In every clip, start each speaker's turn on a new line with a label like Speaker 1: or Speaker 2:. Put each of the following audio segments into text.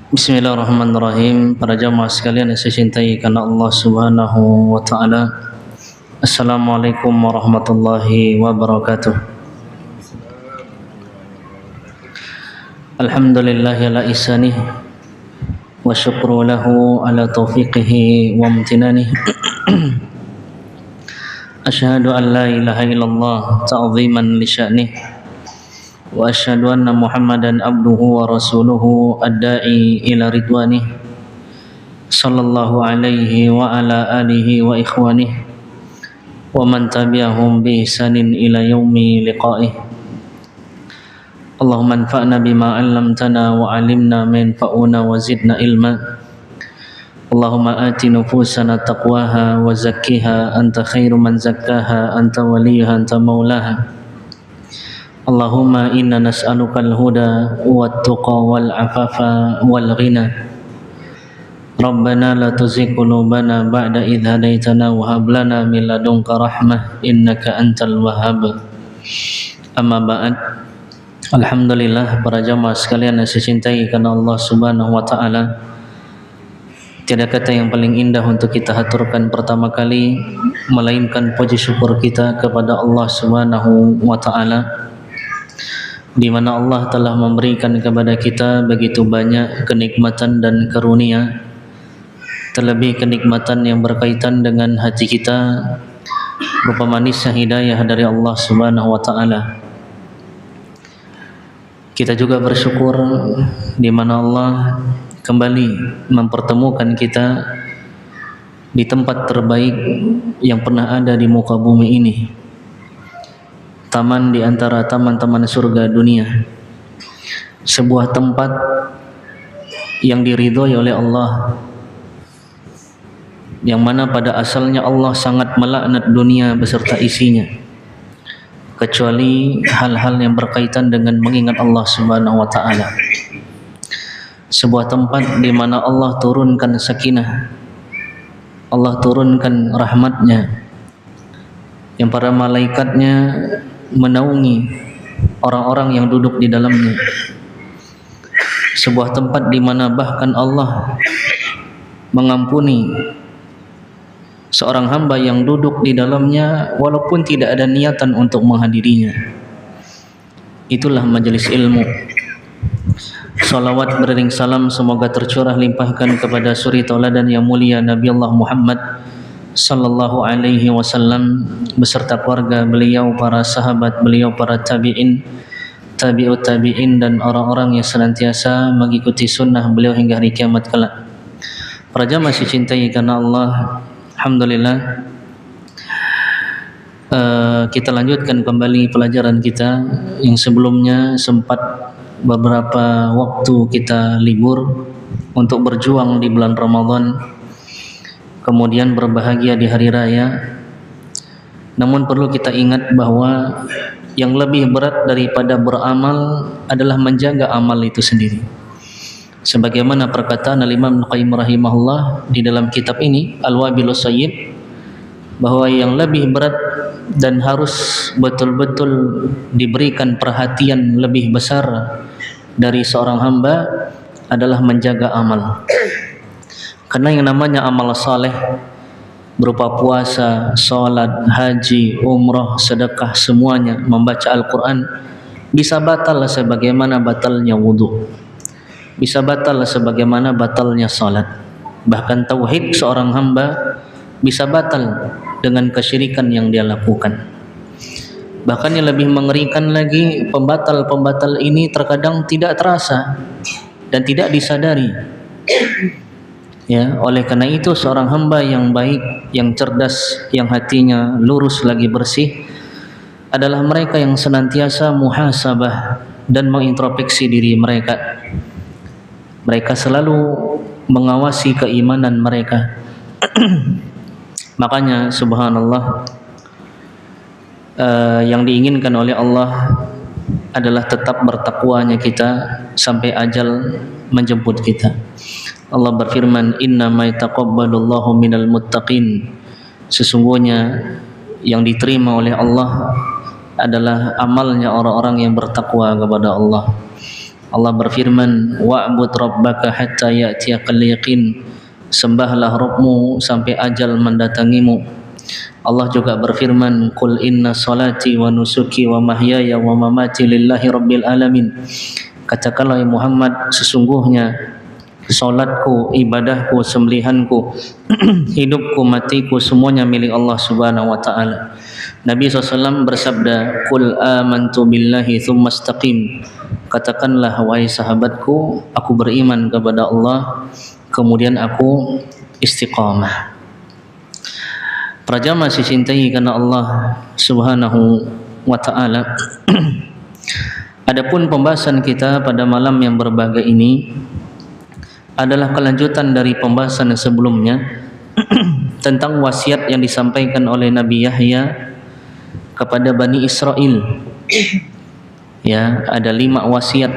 Speaker 1: Bismillahirrahmanirrahim. Para jamaah sekalian yang saya cintai karena Allah Subhanahu wa taala. Assalamualaikum warahmatullahi wabarakatuh. Alhamdulillah ala ihsanih wa syukru lahu ala taufiqihi wa amtinanihi. Asyhadu an la ilaha illallah ta'ziman li sya'nihi wa asyhadu anna Muhammadan abduhu wa rasuluhu ad-da'i ila ridwanih sallallahu alaihi wa ala alihi wa ikhwanih wa man tabi'ahum bi ihsanin ila yaumi liqa'ih. Allahumma anfa'na bima 'allamtana wa 'allimna ma yanfa'una wa zidna ilma. Allahumma ati nufusana taqwaha wa zakkiha anta khairu man zakkaha anta waliyuha anta maulaha. Allahumma inna nas'aluka al-huda wat-tuqa wal-afafa wal-ghina. Rabbana la tuzigh qulubana ba'da idh hadaitana wa hab lana min ladunka rahmah innaka antal wahhab. Amma ba'd. Alhamdulillah, para jamaah sekalian yang saya cintai karena Allah Subhanahu wa taala. Tiada kata yang paling indah untuk kita haturkan pertama kali melainkan puji syukur kita kepada Allah Subhanahu wa taala, di mana Allah telah memberikan kepada kita begitu banyak kenikmatan dan karunia, terlebih kenikmatan yang berkaitan dengan hati kita berupa manisnya hidayah dari Allah Subhanahu wa taala. Kita juga bersyukur di mana Allah kembali mempertemukan kita di tempat terbaik yang pernah ada di muka bumi ini. Taman di antara taman-taman surga dunia, sebuah tempat yang diridhoi oleh Allah, yang mana pada asalnya Allah sangat melaknat dunia beserta isinya, kecuali hal-hal yang berkaitan dengan mengingat Allah Subhanahu wa taala. Sebuah tempat di mana Allah turunkan sakinah, Allah turunkan rahmatnya, yang para malaikatnya menaungi orang-orang yang duduk di dalamnya. Sebuah tempat di mana bahkan Allah mengampuni seorang hamba yang duduk di dalamnya walaupun tidak ada niatan untuk menghadirinya. Itulah majelis ilmu. Salawat beriring salam semoga tercurah limpahkan kepada suri tauladan yang mulia Nabi Allah Muhammad sallallahu alaihi wasallam beserta keluarga beliau, para sahabat beliau, para tabi'in, tabi'ut tabi'in, dan orang-orang yang senantiasa mengikuti sunnah beliau hingga hari kiamat kelak. Para jamaah masih cintai karena Allah, alhamdulillah, kita lanjutkan kembali pelajaran kita yang sebelumnya sempat beberapa waktu kita libur untuk berjuang di bulan Ramadan, kemudian berbahagia di hari raya. Namun perlu kita ingat bahwa yang lebih berat daripada beramal adalah menjaga amal itu sendiri. Sebagaimana perkataan Al-Imam Ibnu Qayyim rahimahullah di dalam kitab ini Al-Wabilus Sayyib, bahwa yang lebih berat dan harus betul-betul diberikan perhatian lebih besar dari seorang hamba adalah menjaga amal. Karena yang namanya amal saleh berupa puasa, salat, haji, umrah, sedekah, semuanya, membaca Al-Quran, bisa batal sebagaimana batalnya wudu, bisa batal sebagaimana batalnya salat. Bahkan tauhid seorang hamba bisa batal dengan kesyirikan yang dia lakukan. Bahkan yang lebih mengerikan lagi, pembatal-pembatal ini terkadang tidak terasa dan tidak disadari. Ya, oleh karena itu seorang hamba yang baik, yang cerdas, yang hatinya lurus lagi bersih adalah mereka yang senantiasa muhasabah dan mengintrospeksi diri mereka. Mereka selalu mengawasi keimanan mereka. Makanya subhanallah, yang diinginkan oleh Allah adalah tetap bertakwanya kita sampai ajal menjemput kita. Allah berfirman, innama yataqabbalullahu minal muttaqin. Sesungguhnya yang diterima oleh Allah adalah amalnya orang-orang yang bertakwa kepada Allah. Allah berfirman, wa'bud rabbaka hatta ya'tiyakal yaqin, sembahlah Rabbmu sampai ajal mendatangimu. Allah juga berfirman, qul inna salati wa nusuki wa mahyaya wa mamati lillahi rabbil alamin. Katakanlah ya Muhammad, sesungguhnya salatku, ibadahku, sembelihanku, hidupku, matiku, semuanya milik Allah Subhanahu wa taala. Nabi SAW bersabda, qul amantu billahi tsumma istaqim. Katakanlah wahai sahabatku, aku beriman kepada Allah, kemudian aku istiqamah. Para jamaah dicintai karena Allah Subhanahu wa taala. Adapun pembahasan kita pada malam yang berbahagia ini adalah kelanjutan dari pembahasan sebelumnya tentang wasiat yang disampaikan oleh Nabi Yahya kepada Bani Israel. Ya, ada 5 wasiat.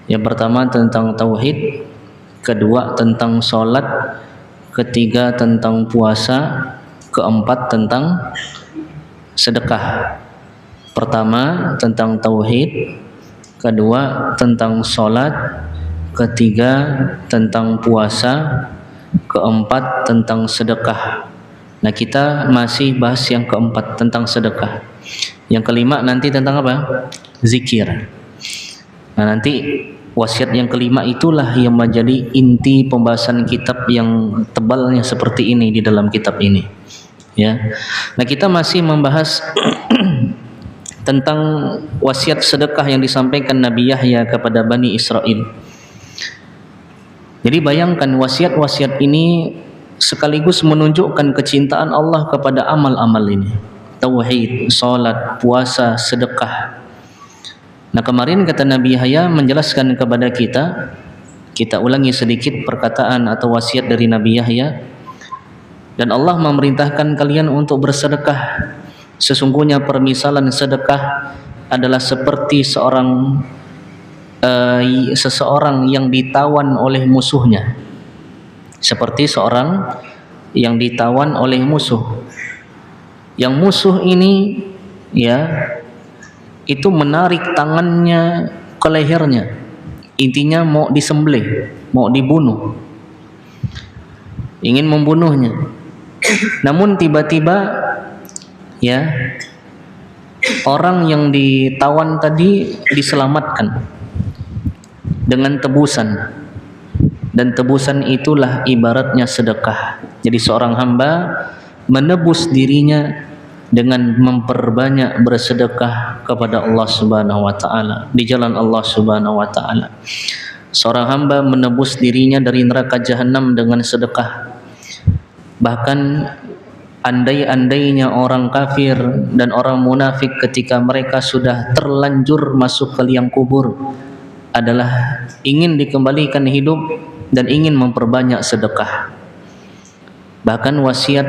Speaker 1: Yang pertama tentang tauhid, kedua tentang salat, ketiga tentang puasa, keempat tentang sedekah. Pertama tentang tauhid, kedua tentang salat, ketiga tentang puasa, keempat tentang sedekah. Nah, kita masih bahas yang keempat tentang sedekah. Yang kelima nanti tentang apa? Zikir. Nah, nanti wasiat yang kelima itulah yang menjadi inti pembahasan kitab yang tebalnya seperti ini di dalam kitab ini. Ya. Nah, kita masih membahas tentang wasiat sedekah yang disampaikan Nabi Yahya kepada Bani Israel. Jadi bayangkan wasiat-wasiat ini sekaligus menunjukkan kecintaan Allah kepada amal-amal ini. Tauhid, salat, puasa, sedekah. Nah, kemarin kata Nabi Yahya menjelaskan kepada kita ulangi sedikit perkataan atau wasiat dari Nabi Yahya. Dan Allah memerintahkan kalian untuk bersedekah. Sesungguhnya permisalan sedekah adalah seperti seseorang yang ditawan oleh musuhnya. Seperti seorang yang ditawan oleh musuh. Yang musuh ini ya itu menarik tangannya ke lehernya. Intinya mau disembelih, mau dibunuh. Ingin membunuhnya. Namun tiba-tiba ya orang yang ditawan tadi diselamatkan dengan tebusan, dan tebusan itulah ibaratnya sedekah. Jadi seorang hamba menebus dirinya dengan memperbanyak bersedekah kepada Allah Subhanahu wa taala, di jalan Allah Subhanahu wa taala. Seorang hamba menebus dirinya dari neraka jahanam dengan sedekah. Bahkan andai-andainya orang kafir dan orang munafik ketika mereka sudah terlanjur masuk ke liang kubur adalah ingin dikembalikan hidup dan ingin memperbanyak sedekah. Bahkan wasiat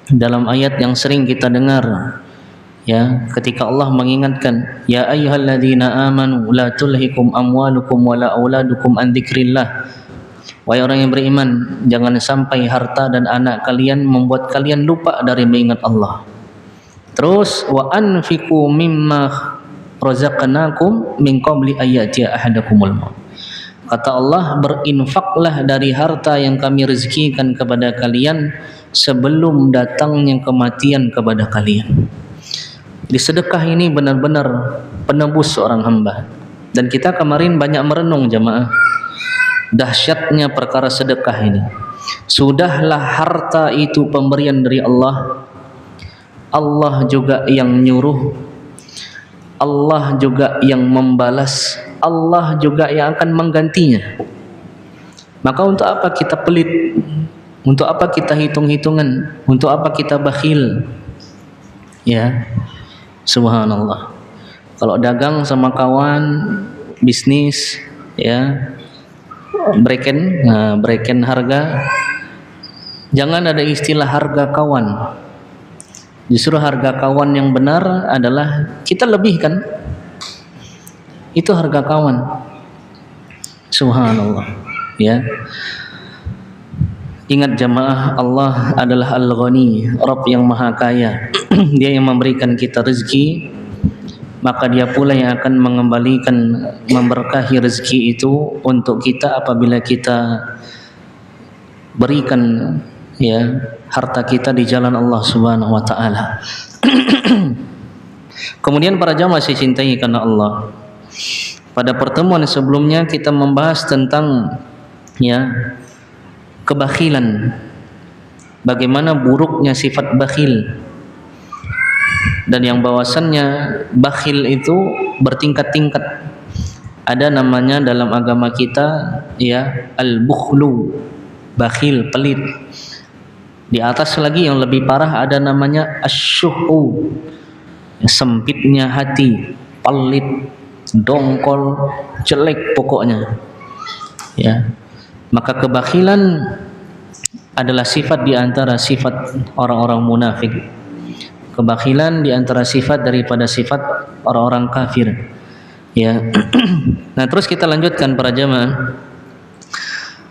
Speaker 1: dalam ayat yang sering kita dengar ya, ketika Allah mengingatkan, ya ayyuhalladzina amanu la tulhikum amwalukum wala auladukum an dzikrillah. Wahai orang yang beriman, jangan sampai harta dan anak kalian membuat kalian lupa dari mengingat Allah. Terus wa anfiqu mimma razaqnakum min qabli ayati ahadakumul maut. Kata Allah, berinfaklah dari harta yang kami rezekikan kepada kalian sebelum datangnya kematian kepada kalian. Di sedekah ini benar-benar penebus seorang hamba. Dan kita kemarin banyak merenung jamaah dahsyatnya perkara sedekah ini. Sudahlah harta itu pemberian dari Allah. Allah juga yang nyuruh, Allah juga yang membalas, Allah juga yang akan menggantinya. Maka untuk apa kita pelit? Untuk apa kita hitung-hitungan? Untuk apa kita bakhil? Ya, subhanallah. Kalau dagang sama kawan, bisnis, ya, breken harga, jangan ada istilah harga kawan. Justru harga kawan yang benar adalah kita lebihkan. Itu harga kawan. Subhanallah. Ya. Ingat jamaah, Allah adalah Al-Ghani, Rabb yang Maha Kaya. Dia yang memberikan kita rezeki maka dia pula yang akan mengembalikan, memberkahi rezeki itu untuk kita apabila kita berikan ya harta kita di jalan Allah Subhanahu wa taala. Kemudian para jamaah saya cintai karena Allah, pada pertemuan sebelumnya kita membahas tentang ya kebakhilan, bagaimana buruknya sifat bakhil, dan yang bahwasannya bakhil itu bertingkat-tingkat. Ada namanya dalam agama kita ya al-bukhlu, bakhil, pelit. Di atas lagi yang lebih parah ada namanya asyuhu, sempitnya hati, pelit, dongkol, jelek pokoknya. Ya. Maka kebakhilan adalah sifat di antara sifat orang-orang munafik. Kebakhilan di antara sifat daripada sifat orang-orang kafir. Ya. Nah, terus kita lanjutkan para jamaah.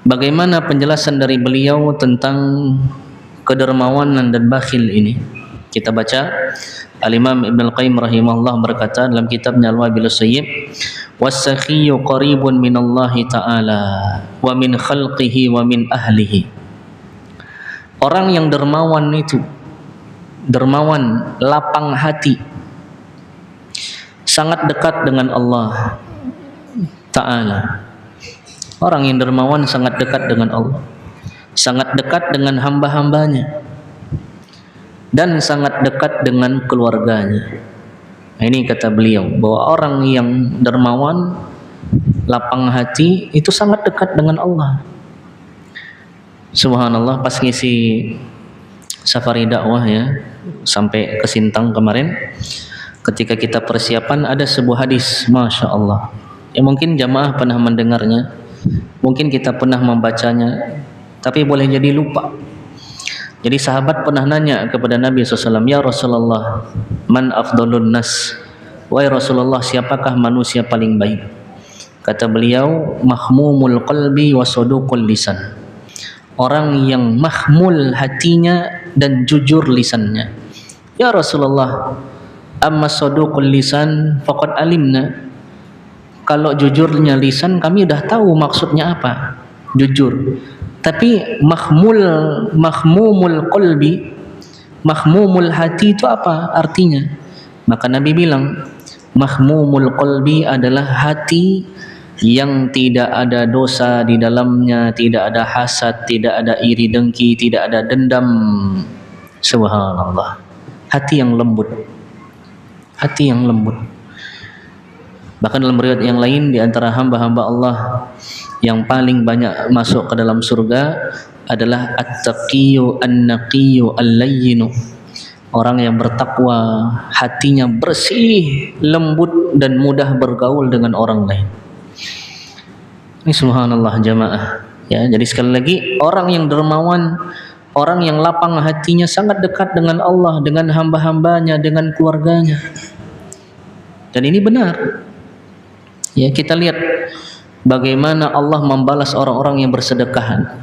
Speaker 1: Bagaimana penjelasan dari beliau tentang kedermawanan dan bakhil ini? Kita baca. Al-Imam Ibn Al-Qayyim rahimahullah berkata dalam kitabnya Al-Wabilus Sayyib, "Was-sakhiyyu qaribun minallahi ta'ala wa min khalqihi wa min ahlihi." Orang yang dermawan itu, dermawan, lapang hati, sangat dekat dengan Allah Ta'ala. Orang yang dermawan sangat dekat dengan Allah, sangat dekat dengan hamba-hambanya, dan sangat dekat dengan keluarganya. Nah, ini kata beliau bahwa orang yang dermawan, lapang hati itu sangat dekat dengan Allah. Subhanallah, pas ngisi safari dakwah ya sampai ke Sintang kemarin, ketika kita persiapan ada sebuah hadis, masya Allah. Ya mungkin jamaah pernah mendengarnya, mungkin kita pernah membacanya, tapi boleh jadi lupa. Jadi sahabat pernah nanya kepada Nabi SAW, "Ya Rasulullah, man afdalun nas?" Wahai Rasulullah, siapakah manusia paling baik? Kata beliau, mahmumul qalbi wa saduqul lisan. Orang yang mahmul hatinya dan jujur lisannya. Ya Rasulullah, amma saduqul lisan faqad alimna. Kalau jujurnya lisan kami dah tahu maksudnya apa, jujur. Tapi mahmumul qalbi, mahmumul hati itu apa artinya? Maka Nabi bilang, mahmumul qalbi adalah hati yang tidak ada dosa di dalamnya, tidak ada hasad, tidak ada iri dengki, tidak ada dendam. Subhanallah. Hati yang lembut. Hati yang lembut. Bahkan dalam riwayat yang lain, di antara hamba-hamba Allah yang paling banyak masuk ke dalam surga adalah at-taqiyyu an-naqiyyu al-layyinu. Orang yang bertakwa, hatinya bersih, lembut dan mudah bergaul dengan orang lain. Ini subhanallah jamaah. Ya, jadi sekali lagi, orang yang dermawan, orang yang lapang hatinya sangat dekat dengan Allah, dengan hamba-hambanya, dengan keluarganya. Dan ini benar. Ya, kita lihat bagaimana Allah membalas orang-orang yang bersedekah.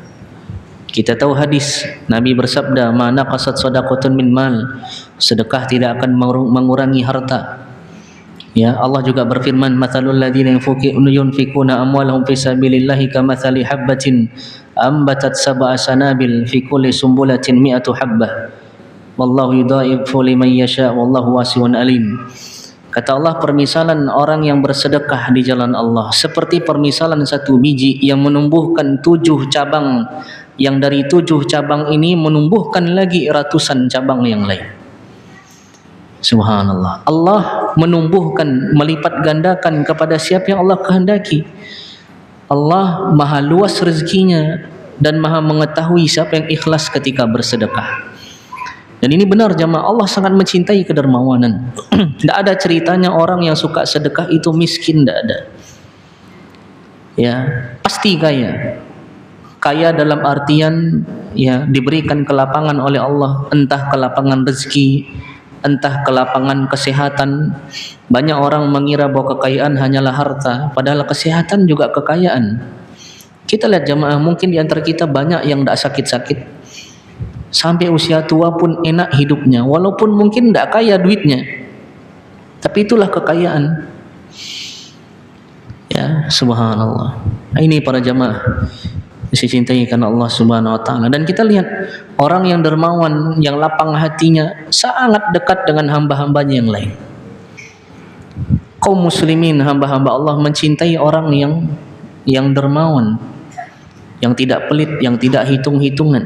Speaker 1: Kita tahu hadis Nabi bersabda, "Ma naqasat shadaqatun min mal." Sedekah tidak akan mengurangi harta. Ya, Allah juga berfirman, "Matsalul ladzina yunfikuna amwalahum fi sabilillahi kamatsali habbatin ambatat sab'a sanabil fi kulli sumbulatin mi'atu habbah. Wallahu yudha'ifu liman yasha' wallahu wasi'un alim." Kata Allah, permisalan orang yang bersedekah di jalan Allah seperti permisalan satu biji yang menumbuhkan 7 cabang, yang dari 7 cabang ini menumbuhkan lagi ratusan cabang yang lain. Subhanallah. Allah menumbuhkan, melipat gandakan kepada siapa yang Allah kehendaki. Allah maha luas rezekinya dan maha mengetahui siapa yang ikhlas ketika bersedekah. Dan ini benar jamaah, Allah sangat mencintai kedermawanan. Tidak ada ceritanya orang yang suka sedekah itu miskin, tidak ada. Ya, pasti kaya. Kaya dalam artian ya diberikan kelapangan oleh Allah, entah kelapangan rezeki, entah kelapangan kesehatan. Banyak orang mengira bahwa kekayaan hanyalah harta, padahal kesehatan juga kekayaan. Kita lihat jamaah, mungkin di antara kita banyak yang tidak sakit-sakit. Sampai usia tua pun enak hidupnya, walaupun mungkin tidak kaya duitnya. Tapi itulah kekayaan. Ya, subhanallah. Nah, ini para jamaah dicintai karena Allah Subhanahu wa taala. Dan kita lihat orang yang dermawan, yang lapang hatinya sangat dekat dengan hamba-hambanya yang lain. Kaum muslimin, hamba-hamba Allah mencintai orang yang dermawan, yang tidak pelit, yang tidak hitung-hitungan.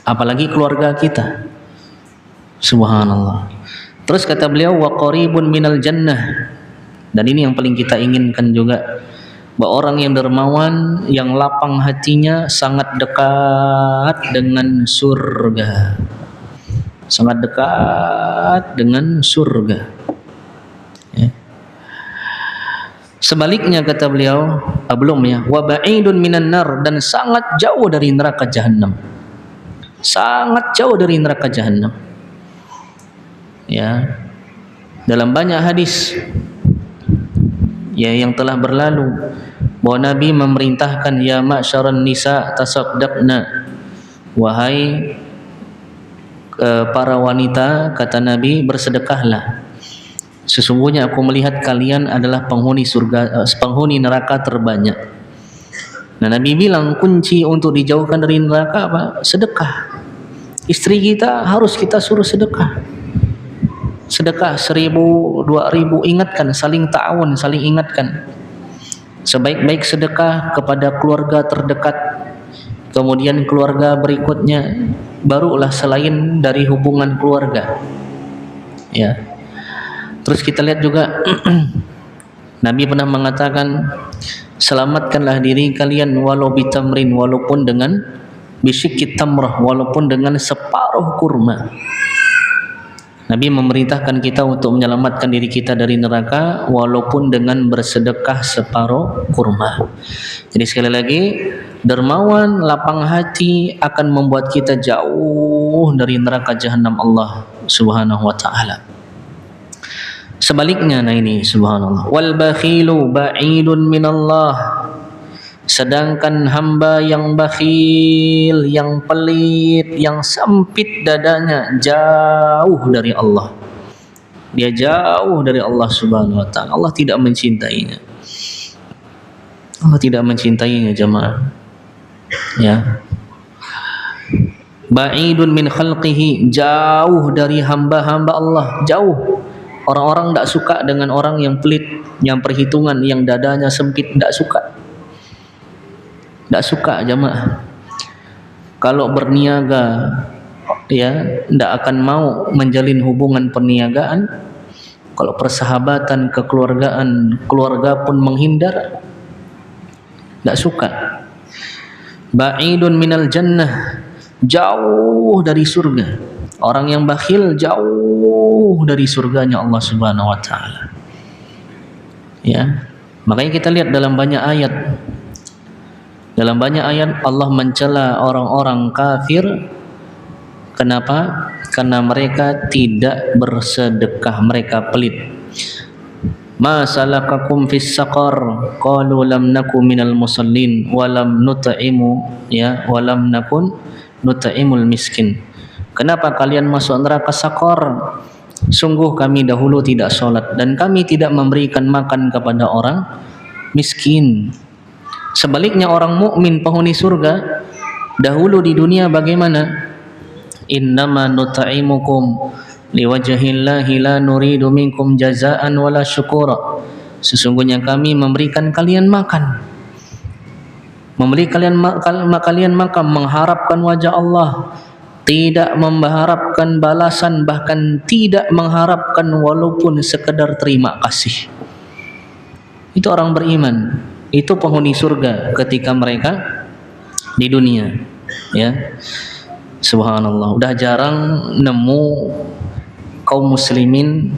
Speaker 1: Apalagi keluarga kita. Subhanallah. Terus kata beliau, wa qaribun minal jannah. Dan ini yang paling kita inginkan juga, bahwa orang yang dermawan, yang lapang hatinya sangat dekat dengan surga. Sangat dekat dengan surga. Ya. Sebaliknya kata beliau, belum ya, wa ba'idun minan nar, dan sangat jauh dari neraka jahanam. Sangat jauh dari neraka jahanam. Ya. Dalam banyak hadis ya yang telah berlalu bahwa Nabi memerintahkan, ya ma'syaran nisa tasaddaqna, wahai para wanita, kata Nabi, bersedekahlah. Sesungguhnya aku melihat kalian adalah penghuni surga, penghuni neraka terbanyak. Nah, Nabi bilang kunci untuk dijauhkan dari neraka apa? Sedekah. Istri kita harus kita suruh sedekah. Sedekah 1.000, 2.000, ingatkan, saling ta'awun, saling ingatkan. Sebaik-baik sedekah kepada keluarga terdekat, kemudian keluarga berikutnya, barulah selain dari hubungan keluarga. Ya. Terus kita lihat juga Nabi pernah mengatakan, selamatkanlah diri kalian walau bitamrin, walaupun dengan bisyikit tamrah, walaupun dengan separuh kurma. Nabi memerintahkan kita untuk menyelamatkan diri kita dari neraka walaupun dengan bersedekah separuh kurma. Jadi sekali lagi, dermawan, lapang hati akan membuat kita jauh dari neraka jahanam Allah Subhanahu wa taala. Sebaliknya, nah ini subhanallah, wal bakhilu ba'idun minallah. Sedangkan hamba yang bakhil, yang pelit, yang sempit dadanya, jauh dari Allah. Dia jauh dari Allah Subhanahu wa taala. Allah tidak mencintainya. Allah tidak mencintainya, jemaah. Ya. Ba'idun min khalqihi, jauh dari hamba-hamba Allah, jauh. Orang-orang tidak suka dengan orang yang pelit, yang perhitungan, yang dadanya sempit, tidak suka. Tidak suka, jemaah. Kalau berniaga, ya, tidak akan mau menjalin hubungan perniagaan. Kalau persahabatan, kekeluargaan, keluarga pun menghindar. Tidak suka. Ba'idun minal jannah, jauh dari surga. Orang yang bakhil jauh dari surganya Allah Subhanahu wa taala. Ya. Makanya kita lihat dalam banyak ayat. Dalam banyak ayat Allah mencela orang-orang kafir. Kenapa? Karena mereka tidak bersedekah, mereka pelit. Ma salakakum fis saqar? Qalu lam naku minal musallin wa lam nut'imu, ya, wa lam nakun nut'imul miskin. Kenapa kalian masuk neraka saqar? Sungguh kami dahulu tidak salat dan kami tidak memberikan makan kepada orang miskin. Sebaliknya orang mukmin penghuni surga dahulu di dunia bagaimana? Innama nut'imukum liwajhillahi la nuridu minkum jazaan wala syukura. Sesungguhnya kami memberikan kalian makan, memberi kalian makan mengharapkan wajah Allah, tidak mengharapkan balasan, bahkan tidak mengharapkan walaupun sekedar terima kasih. Itu orang beriman. Itu penghuni surga ketika mereka di dunia, ya. Subhanallah, udah jarang nemu kaum muslimin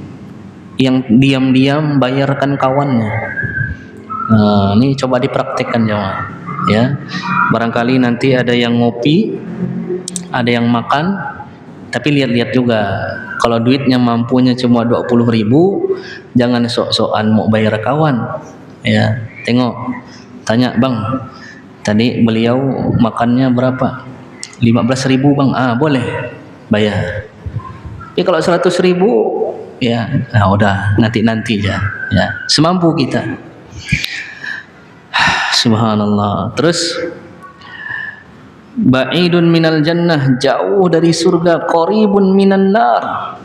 Speaker 1: yang diam-diam bayarkan kawannya. Nah, ini coba dipraktikkan jemaah, ya. Barangkali nanti ada yang ngopi, ada yang makan, tapi lihat-lihat juga. Kalau duitnya mampunya cuma 20.000, jangan sok-sokan mau bayar kawan, ya. Tengok, tanya, bang, tadi beliau makannya berapa? 15.000 bang, boleh bayar. Tapi kalau 100.000, ya. Nah, udah nanti ya. Ya, semampu kita. Subhanallah. Terus ba'idun minal jannah, jauh dari surga, qaribun minan nar,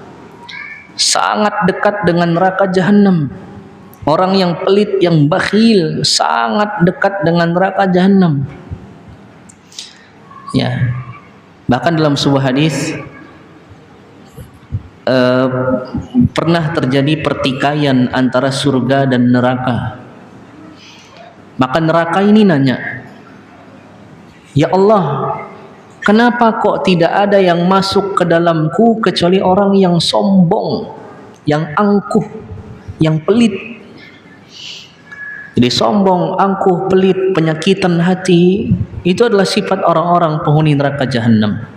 Speaker 1: sangat dekat dengan neraka jahanam. Orang yang pelit, yang bakhil, sangat dekat dengan neraka jahanam. Ya. Bahkan dalam sebuah hadis pernah terjadi pertikaian antara surga dan neraka. Maka neraka ini nanya, "Ya Allah, kenapa kok tidak ada yang masuk ke dalamku kecuali orang yang sombong, yang angkuh, yang pelit?" Jadi sombong, angkuh, pelit, penyakitan hati, itu adalah sifat orang-orang penghuni neraka jahanam.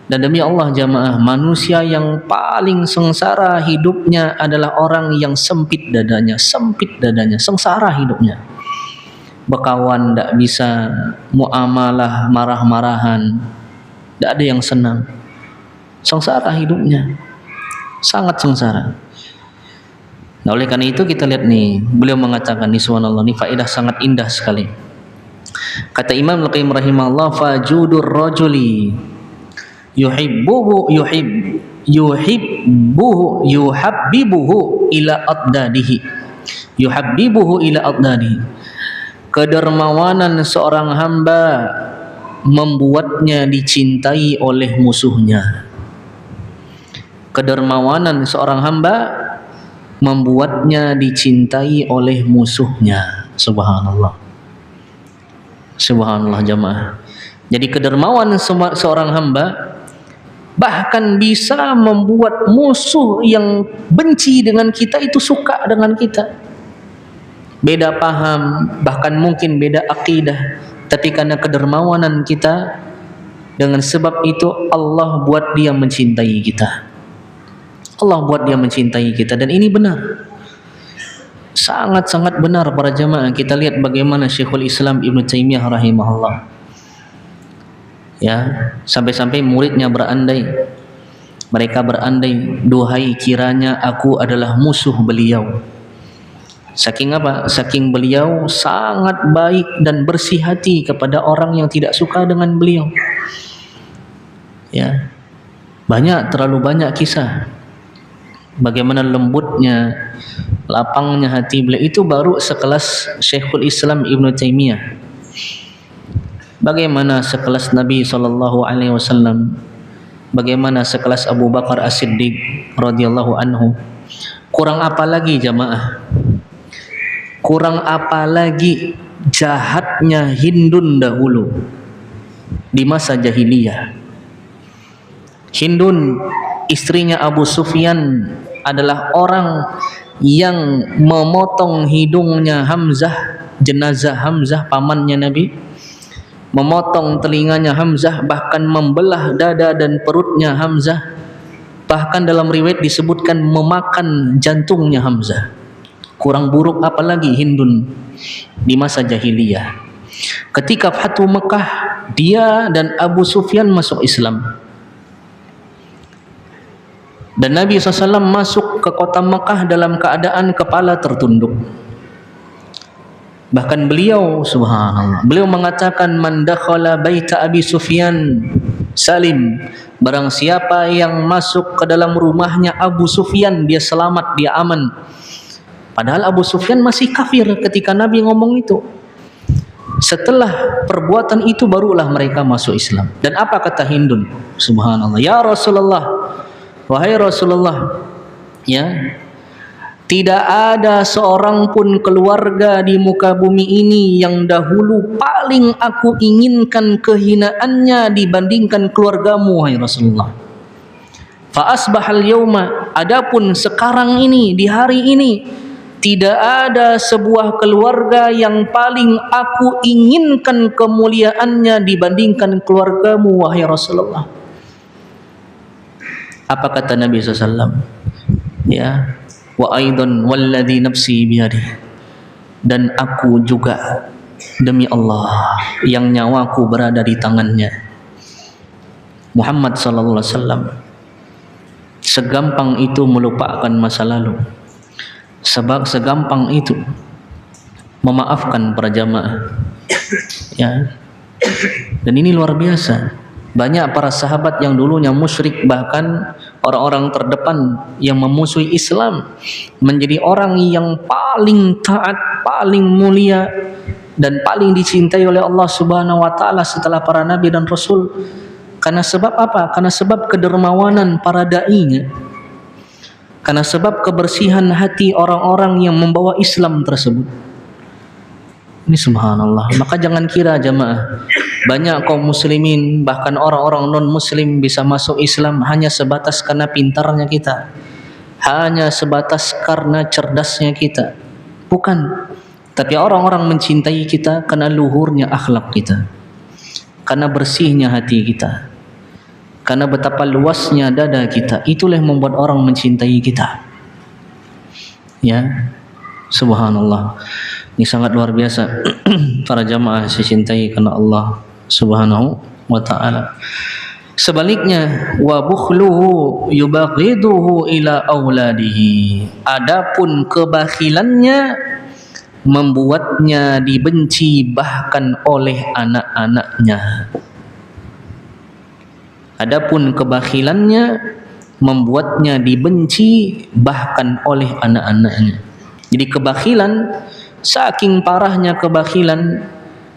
Speaker 1: Dan demi Allah jamaah, manusia yang paling sengsara hidupnya adalah orang yang sempit dadanya, sengsara hidupnya. Berkawan tidak bisa, muamalah marah-marahan, tidak ada yang senang. Sengsara hidupnya, sangat sengsara. Nah, oleh karena itu kita lihat nih, beliau mengatakan nih, subhanallah, ini faedah sangat indah sekali. Kata Imam Al-Qayyim rahimahullah, fajudur rajuli yuhibbuhu yuhabbibuhu ila adnadihi. Kedermawanan seorang hamba membuatnya dicintai oleh musuhnya. Kedermawanan seorang hamba membuatnya dicintai oleh musuhnya. Subhanallah. Subhanallah jamaah. Jadi kedermawanan seorang hamba bahkan bisa membuat musuh yang benci dengan kita itu suka dengan kita. Beda paham, bahkan mungkin beda akidah, tapi karena kedermawanan kita, dengan sebab itu Allah buat dia mencintai kita. Allah buat dia mencintai kita, dan ini benar, sangat-sangat benar para jamaah. Kita lihat bagaimana Syekhul Islam Ibnu Taimiyah rahimahullah, ya, sampai-sampai muridnya mereka berandai, duhai kiranya aku adalah musuh beliau. Saking apa? Saking beliau sangat baik dan bersih hati kepada orang yang tidak suka dengan beliau. Ya, terlalu banyak kisah bagaimana lembutnya, lapangnya hati beliau. Itu baru sekelas Syekhul Islam Ibnu Taimiyah. Bagaimana sekelas Nabi SAW, bagaimana sekelas Abu Bakar As-Siddiq radhiyallahu anhu. Kurang apa lagi jamaah? Kurang apa lagi jahatnya Hindun dahulu di masa jahiliyah. Hindun, istrinya Abu Sufyan, adalah orang yang memotong hidungnya Hamzah, jenazah Hamzah pamannya Nabi, memotong telinganya Hamzah, bahkan membelah dada dan perutnya Hamzah, bahkan dalam riwayat disebutkan memakan jantungnya Hamzah. Kurang buruk apalagi Hindun di masa jahiliyah. Ketika Fathu Mekah, dia dan Abu Sufyan masuk Islam, dan Nabi SAW masuk ke kota Mekah dalam keadaan kepala tertunduk. Bahkan beliau, subhanallah, beliau mengatakan, man dakhala baita Abi Sufyan salim, barang siapa yang masuk ke dalam rumahnya Abu Sufyan, dia selamat, dia aman. Padahal Abu Sufyan masih kafir ketika Nabi ngomong itu. Setelah perbuatan itu barulah mereka masuk Islam. Dan apa kata Hindun? Subhanallah, ya Rasulullah, wahai Rasulullah, ya, tidak ada seorang pun keluarga di muka bumi ini yang dahulu paling aku inginkan kehinaannya dibandingkan keluargamu, wahai Rasulullah. Fa asbahal yauma, adapun sekarang ini, di hari ini, tidak ada sebuah keluarga yang paling aku inginkan kemuliaannya dibandingkan keluargamu, wahai Rasulullah. Apa kata Nabi SAW? Ya, wa aidan walladhi nafsi biyadihi, dan aku juga demi Allah yang nyawaku berada di tangannya, Muhammad sallallahu alaihi wasallam, segampang itu melupakan masa lalu, sebab segampang itu memaafkan para jamaah. Ya. Dan ini luar biasa. Banyak para sahabat yang dulunya musyrik, bahkan orang-orang terdepan yang memusuhi Islam, menjadi orang yang paling taat, paling mulia, dan paling dicintai oleh Allah Subhanahu wa taala setelah para nabi dan rasul. Karena sebab apa? Karena sebab kedermawanan para dai-nya. Karena sebab kebersihan hati orang-orang yang membawa Islam tersebut. Ini subhanallah. Maka jangan kira jamaah, banyak kaum muslimin bahkan orang-orang non muslim bisa masuk Islam hanya sebatas karena pintarnya kita, hanya sebatas karena cerdasnya kita. Bukan. Tapi orang-orang mencintai kita karena luhurnya akhlak kita, karena bersihnya hati kita, karena betapa luasnya dada kita. Itulah yang membuat orang mencintai kita. Ya, subhanallah. Ini sangat luar biasa. Para jamaah saya cintai karena Allah Subhanahu wa taala. Sebaliknya, wa bukhluhu yubaghiduhu ila auladihi. Adapun kebakhilannya membuatnya dibenci bahkan oleh anak-anaknya. Adapun kebakhilannya membuatnya dibenci bahkan oleh anak-anaknya. Jadi kebakhilan, saking parahnya kebakhilan,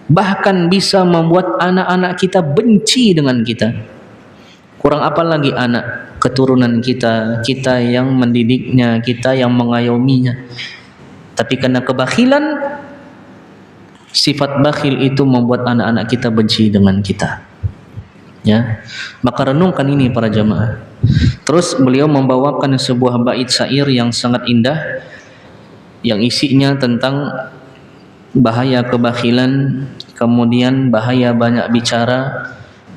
Speaker 1: bahkan bisa membuat anak-anak kita benci dengan kita. Kurang apa lagi anak keturunan kita, kita yang mendidiknya, kita yang mengayominya. Tapi karena kebakhilan, sifat bakhil itu membuat anak-anak kita benci dengan kita. Ya, maka renungkan ini para jamaah. Terus beliau membawakan sebuah bait syair yang sangat indah, yang isinya tentang bahaya kebakhilan, kemudian bahaya banyak bicara,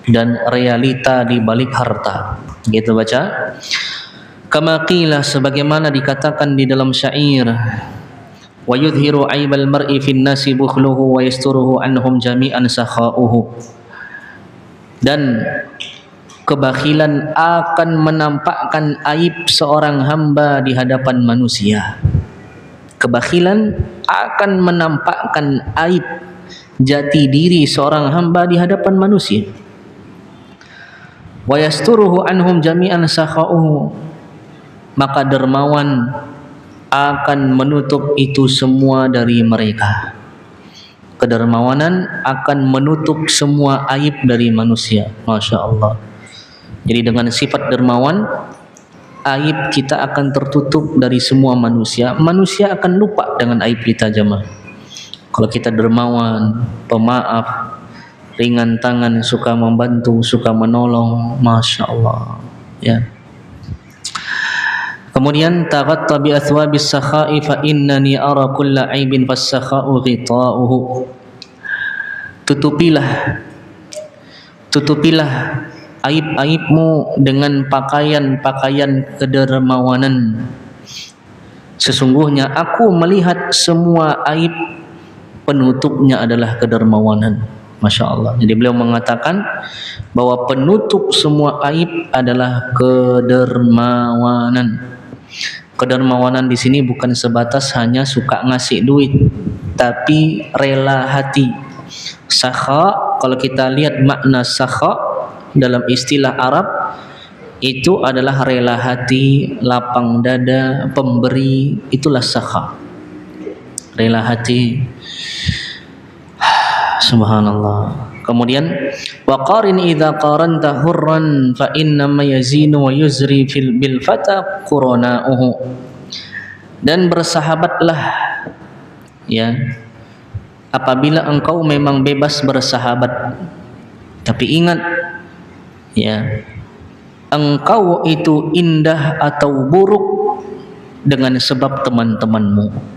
Speaker 1: dan realita di balik harta. Gitu baca. Kama qila, sebagaimana dikatakan di dalam syair, wa yudhiru aibal mar'i fin nasi bukhluhu wa yasturuhu anhum jami'an sakha'uhu. Dan kebakhilan akan menampakkan aib seorang hamba di hadapan manusia. Kebakhilan akan menampakkan aib jati diri seorang hamba di hadapan manusia. Wa yasturuhu anhum jami'an sakha'uhu. Maka dermawan akan menutup itu semua dari mereka. Kedermawanan akan menutup semua aib dari manusia. Masya Allah. Jadi dengan sifat dermawan, aib kita akan tertutup dari semua manusia. Manusia akan lupa dengan aib kita jemaah. Kalau kita dermawan, pemaaf, ringan tangan, suka membantu, suka menolong, masya Allah. Ya. Kemudian taghatta bi athwabis sakha'i fa innani ara kulla aibin fas-sakha'u ghita'uhu. Tutupilah aib-aibmu dengan pakaian-pakaian kedermawanan. Sesungguhnya aku melihat semua aib, penutupnya adalah kedermawanan. Masya Allah. Jadi beliau mengatakan bahwa penutup semua aib adalah kedermawanan. Kedermawanan di sini bukan sebatas hanya suka ngasih duit, tapi rela hati. Sakha, kalau kita lihat makna sakha dalam istilah Arab, itu adalah rela hati, lapang dada, pemberi, itulah sakha. Rela hati. Subhanallah. Kemudian waqarin idza qaranta hurran fa inna ma yazinu wa yuzri bil fata qurana'uhu. Dan bersahabatlah, ya, apabila engkau memang bebas bersahabat, tapi ingat, ya, engkau itu indah atau buruk dengan sebab teman-temanmu.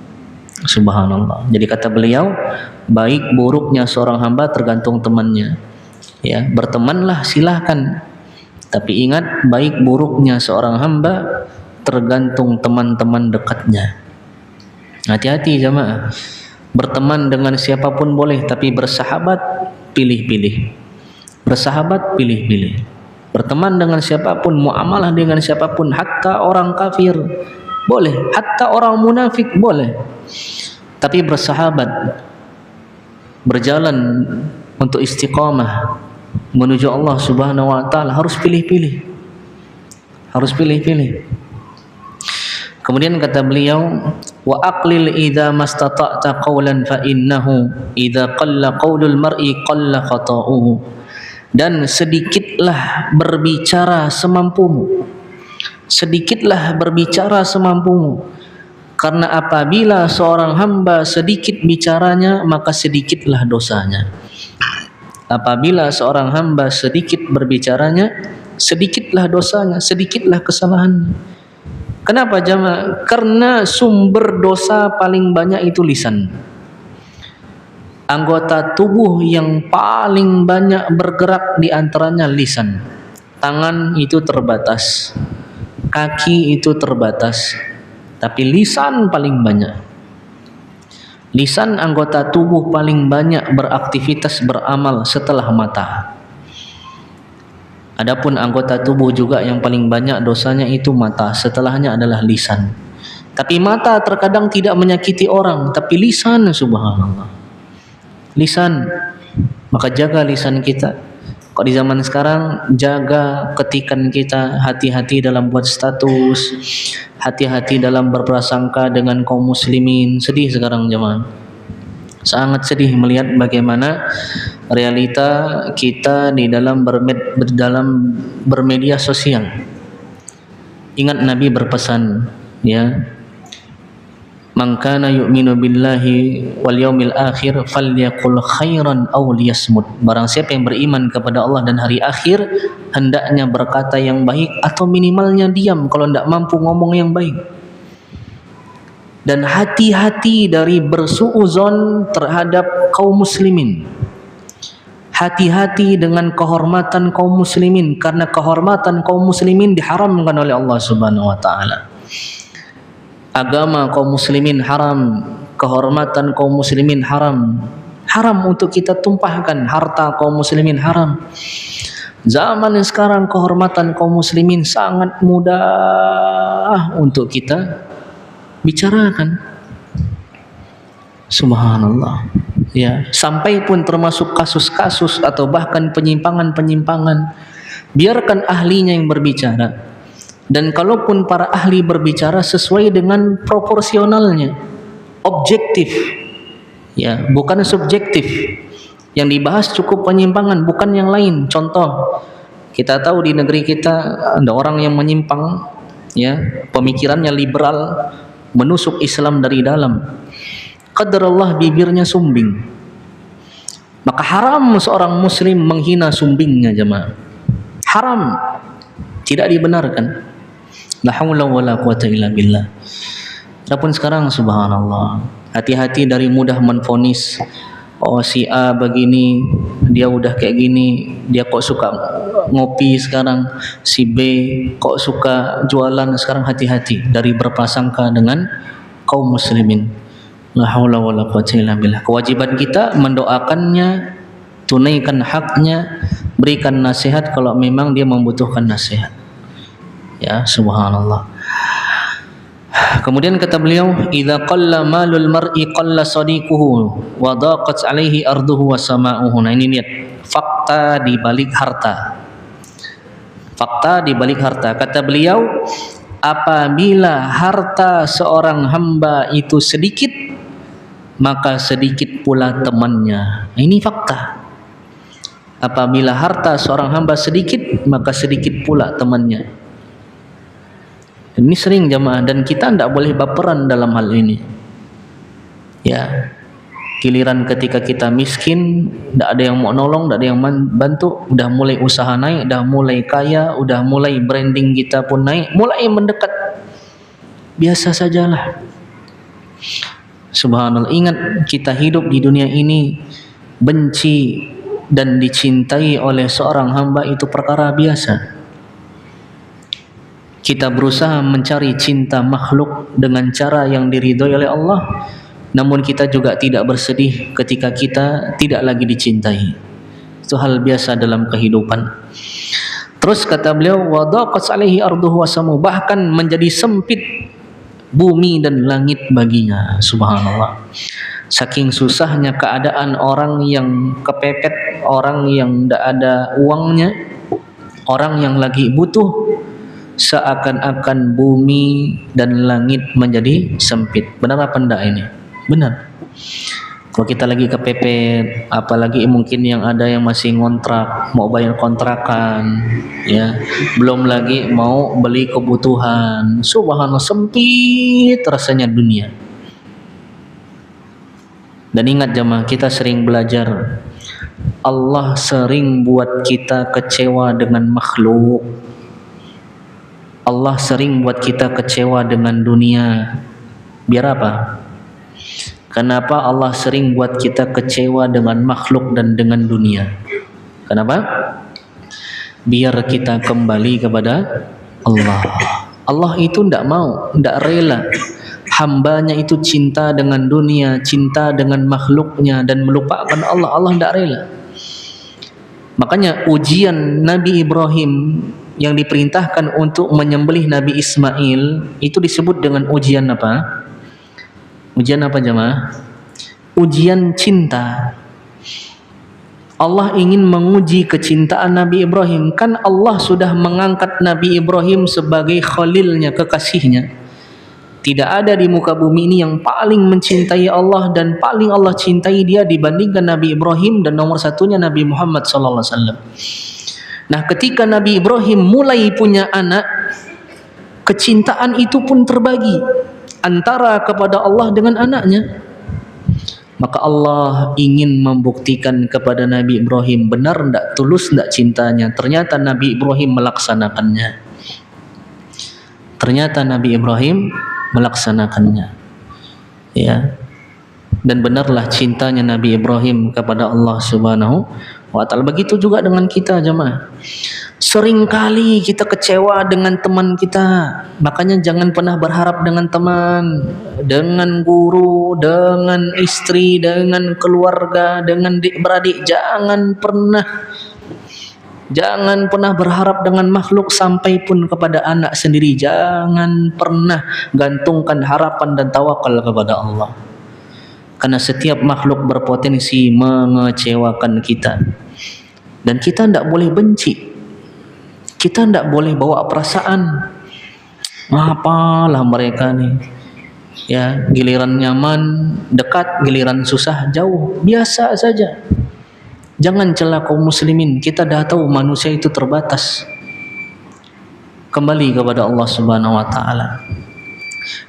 Speaker 1: Subhanallah. Jadi kata beliau, baik buruknya seorang hamba tergantung temannya. Ya, bertemanlah silahkan. Tapi ingat, baik buruknya seorang hamba tergantung teman-teman dekatnya. Hati-hati jamaah. Berteman dengan siapapun boleh, tapi bersahabat pilih-pilih. Bersahabat pilih-pilih. berteman dengan siapapun, muamalah dengan siapapun, hatta orang kafir boleh, hatta orang munafik boleh. Tapi bersahabat, berjalan untuk istiqamah menuju Allah Subhanahu wa taala harus pilih-pilih. Harus pilih-pilih. Kemudian kata beliau, wa aqlil idza mastata'ta qawlan fa innahu idza qalla qaulul mar'i qalla khata'uhu. Dan sedikitlah berbicara semampumu. Sedikitlah berbicara semampumu. Karena apabila seorang hamba sedikit bicaranya, maka sedikitlah dosanya. Apabila seorang hamba sedikit berbicaranya, sedikitlah dosanya, sedikitlah kesalahannya. Kenapa jamaah? Karena sumber dosa paling banyak itu lisan. Anggota tubuh yang paling banyak bergerak di antaranya lisan. Tangan itu terbatas, kaki itu terbatas, tapi lisan paling banyak. Lisan anggota tubuh paling banyak beraktivitas beramal setelah mata. Adapun anggota tubuh juga yang paling banyak dosanya itu mata, setelahnya adalah lisan. Tapi mata terkadang tidak menyakiti orang, tapi lisan, subhanallah, lisan. Maka jaga lisan kita. Kalau di zaman sekarang, jaga ketikan kita, hati-hati dalam buat status, hati-hati dalam berprasangka dengan kaum muslimin. Sedih sekarang jemaah, sangat sedih melihat bagaimana realita kita di dalam bermedia sosial. Ingat Nabi berpesan, ya, man kana yu'minu billahi wal yaumil akhir falyaqul khairan aw liyasmut. Barang siapa yang beriman kepada Allah dan hari akhir, hendaknya berkata yang baik atau minimalnya diam kalau tidak mampu ngomong yang baik. Dan hati-hati dari bersuuzon terhadap kaum muslimin. Hati-hati dengan kehormatan kaum muslimin, karena kehormatan kaum muslimin diharamkan oleh Allah Subhanahu wa taala. Agama kaum muslimin haram, kehormatan kaum muslimin haram. Haram untuk kita tumpahkan, harta kaum muslimin haram. Zaman sekarang kehormatan kaum muslimin sangat mudah untuk kita bicarakan. Subhanallah. Ya, sampai pun termasuk kasus-kasus atau bahkan penyimpangan-penyimpangan, biarkan ahlinya yang berbicara. Dan kalaupun para ahli berbicara sesuai dengan proporsionalnya, objektif, ya, bukan subjektif. Yang dibahas cukup penyimpangan, bukan yang lain. Contoh, kita tahu di negeri kita ada orang yang menyimpang, ya, pemikirannya liberal, menusuk Islam dari dalam. Qadarullah bibirnya sumbing, maka haram seorang muslim menghina sumbingnya jemaah. Haram, tidak dibenarkan. La haula wala quwata illa billah. Adapun sekarang subhanallah, hati-hati dari mudah menvonis. Oh, si A begini, dia udah kayak gini, dia kok suka ngopi sekarang. Si B kok suka jualan sekarang. Hati-hati dari berprasangka dengan kaum muslimin. La haula wala quwata illa billah. Kewajiban kita mendoakannya, tunaikan haknya, berikan nasihat kalau memang dia membutuhkan nasihat. Ya, subhanallah. Kemudian kata beliau, idza qalla malul mar'i qalla sadiquhu wa daqat alaihi arduhu wa sama'uhu. Nah, ini lihat fakta di balik harta. Fakta di balik harta. Kata beliau, apabila harta seorang hamba itu sedikit, maka sedikit pula temannya. Ini fakta. Apabila harta seorang hamba sedikit, maka sedikit pula temannya. Ini sering jamaah, dan kita tidak boleh baperan dalam hal ini. Ya, giliran ketika kita miskin, tidak ada yang mau nolong, tidak ada yang bantu, udah mulai usaha naik, udah mulai kaya, udah mulai branding kita pun naik, mulai mendekat. Biasa sajalah. Subhanallah, ingat kita hidup di dunia ini, benci dan dicintai oleh seorang hamba itu perkara biasa. Kita berusaha mencari cinta makhluk dengan cara yang diridhoi oleh Allah, namun kita juga tidak bersedih ketika kita tidak lagi dicintai. Itu hal biasa dalam kehidupan. Terus kata beliau, wa daqat alaihi arduhu wa samu, bahkan menjadi sempit bumi dan langit baginya. Subhanallah. Saking susahnya keadaan orang yang kepepet, orang yang tidak ada uangnya, orang yang lagi butuh, seakan-akan bumi dan langit menjadi sempit. Benar apa enggak ini? Benar. Kalau kita lagi kepepet, apalagi mungkin yang ada yang masih ngontrak, mau bayar kontrakan, ya, belum lagi mau beli kebutuhan. Subhanallah, sempit rasanya dunia. Dan ingat jemaah, kita sering belajar, Allah sering buat kita kecewa dengan makhluk. Allah sering buat kita kecewa dengan dunia. Biar apa? Kenapa Allah sering buat kita kecewa dengan makhluk dan dengan dunia? Kenapa? Biar kita kembali kepada Allah. Allah itu tidak mau, tidak rela hambanya itu cinta dengan dunia, cinta dengan makhluknya, dan melupakan Allah. Allah tidak rela. Makanya ujian Nabi Ibrahim yang diperintahkan untuk menyembelih Nabi Ismail itu disebut dengan ujian apa? Ujian apa jemaah? Ujian cinta. Allah ingin menguji kecintaan Nabi Ibrahim. Kan Allah sudah mengangkat Nabi Ibrahim sebagai khalilnya, kekasihnya. Tidak ada di muka bumi ini yang paling mencintai Allah dan paling Allah cintai dia dibandingkan Nabi Ibrahim, dan nomor satunya Nabi Muhammad SAW. Nah, ketika Nabi Ibrahim mulai punya anak, kecintaan itu pun terbagi antara kepada Allah dengan anaknya. Maka Allah ingin membuktikan kepada Nabi Ibrahim, benar tidak, tulus tidak cintanya. Ternyata Nabi Ibrahim melaksanakannya. Ternyata Nabi Ibrahim melaksanakannya, ya. Dan benarlah cintanya Nabi Ibrahim kepada Allah Subhanahu wa ta'ala. Begitu juga dengan kita jemaah. Seringkali kita kecewa dengan teman kita. Makanya jangan pernah berharap dengan teman, dengan guru, dengan istri, dengan keluarga, dengan adik-beradik. Jangan pernah berharap dengan makhluk, sampai pun kepada anak sendiri. Jangan pernah gantungkan harapan dan tawakal kepada Allah. Karena setiap makhluk berpotensi mengecewakan kita. Dan kita tidak boleh benci. Kita tidak boleh bawa perasaan, apalah mereka nih, ya, giliran nyaman dekat, giliran susah jauh, biasa saja. Jangan cela kaum muslimin. Kita dah tahu manusia itu terbatas. Kembali kepada Allah Subhanahu wa ta'ala.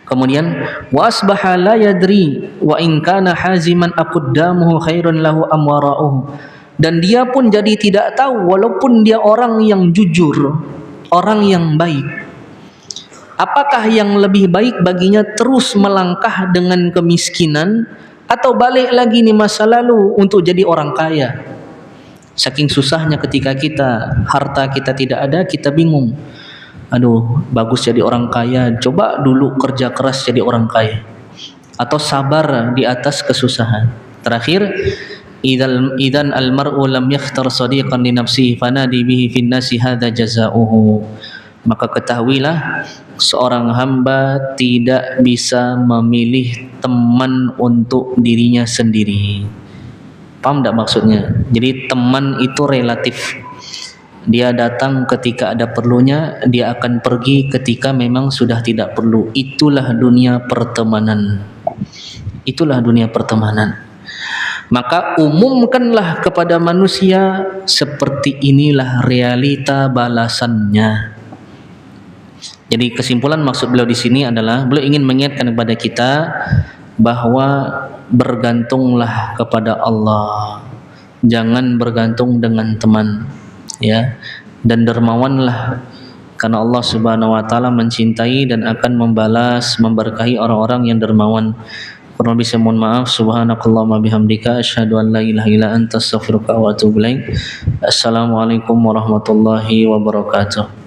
Speaker 1: Kemudian wasbaha la yadri wa in kana haziman aqdamuhu khairun lahu am wara'uhu. Dan dia pun jadi tidak tahu, walaupun dia orang yang jujur, orang yang baik, apakah yang lebih baik baginya terus melangkah dengan kemiskinan, atau balik lagi di masa lalu untuk jadi orang kaya. Saking susahnya ketika harta kita tidak ada, kita bingung. Aduh, bagus jadi orang kaya, coba dulu kerja keras jadi orang kaya, atau sabar di atas kesusahan. Terakhir, idzan al-mar'u lam yakhtar sadiqan li nafsihi fanadi bihi fin nasi hadza jazaohu. Maka ketahuilah, seorang hamba tidak bisa memilih teman untuk dirinya sendiri. Paham tidak maksudnya? Jadi teman itu relatif. Dia datang ketika ada perlunya, dia akan pergi ketika memang sudah tidak perlu. Itulah dunia pertemanan. Itulah dunia pertemanan. Maka umumkanlah kepada manusia, seperti inilah realita balasannya. Jadi kesimpulan maksud beliau di sini adalah beliau ingin mengingatkan kepada kita bahwa bergantunglah kepada Allah. Jangan bergantung dengan teman, ya. Dan dermawanlah, karena Allah Subhanahu wa ta'ala mencintai dan akan membalas, memberkahi orang-orang yang dermawan. Kurang lebih saya mohon maaf. Subhanakallahumma bihamdika asyhadu an la ilaha illa anta astaghfiruka wa atubu ilaik. Assalamualaikum warahmatullahi wabarakatuh.